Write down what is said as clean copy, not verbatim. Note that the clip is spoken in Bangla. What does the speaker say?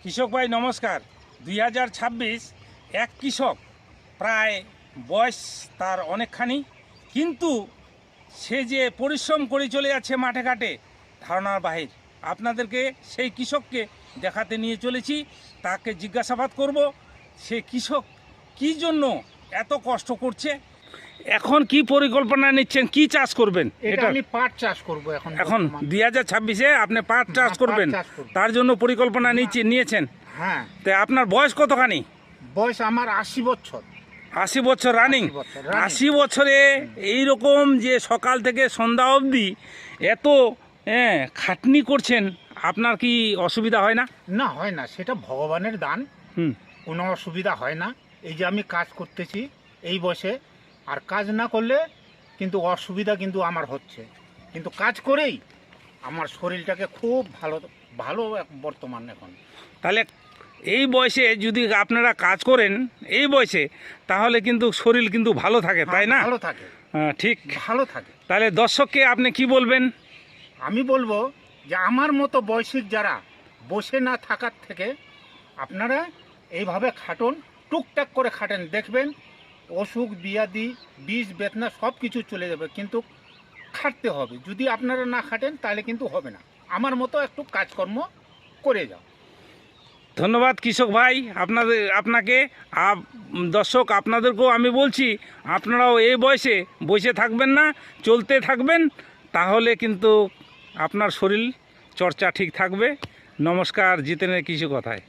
কৃষক ভাই নমস্কার। 2026 এক কৃষক প্রায় বয়স তার অনেকখানি, কিন্তু সে যে পরিশ্রম করে চলে যাচ্ছে মাঠে ঘাটে ধারণার বাহির। আপনাদেরকে সেই কৃষককে দেখাতে নিয়ে চলেছি, তাকে জিজ্ঞাসাবাদ করব সে কৃষক কী জন্য এত কষ্ট করছে, এখন কি পরিকল্পনা নিচ্ছেন, কি চাষ করবেন? এটা আমি পাট চাষ করব এখন 2026-এ আপনি পাট চাষ করবেন, তার জন্য পরিকল্পনা নিয়েছেন। হ্যাঁ, তো আপনার বয়স কতখানি? বয়স আমার 80 বছর। 80 বছর রানিং। 80 বছরে এইরকম যে সকাল থেকে সন্ধ্যা অবধি এত খাটনি করছেন, আপনার কি অসুবিধা হয় না? না, হয় না, সেটা ভগবানের দান। কোনো অসুবিধা হয় না। এই যে আমি কাজ করতেছি এই বয়সে, আর কাজ না করলে কিন্তু অসুবিধা কিন্তু আমার হচ্ছে, কিন্তু কাজ করেই আমার শরীরটাকে খুব ভালো বর্তমান এখন। তাহলে এই বয়সে যদি আপনারা কাজ করেন এই বয়সে, তাহলে কিন্তু শরীর কিন্তু ভালো থাকে, তাই না? ভালো থাকে, ঠিক ভালো থাকে। তাহলে দর্শককে আপনি কি বলবেন? আমি বলবো যে আমার মতো বয়সিক যারা বসে না থাকার থেকে আপনারা এইভাবে খাটুন, টুকটাক করে খাটেন, দেখবেন অসুখ বিয়াদি বিষ বেদনা সব কিছু চলে যাবে। কিন্তু খাটতে হবে, যদি আপনারা না খাটেন তাহলে কিন্তু হবে না। আমার মতো একটু কাজকর্ম করে যাও। ধন্যবাদ কৃষক ভাই আপনাকে। দর্শক আপনাদেরকেও আমি বলছি, আপনারাও এই বয়সে বসে থাকবেন না, চলতে থাকবেন, তাহলে কিন্তু আপনার শরীর চর্চা ঠিক থাকবে। নমস্কার, জিতেনের কৃষি কথায়।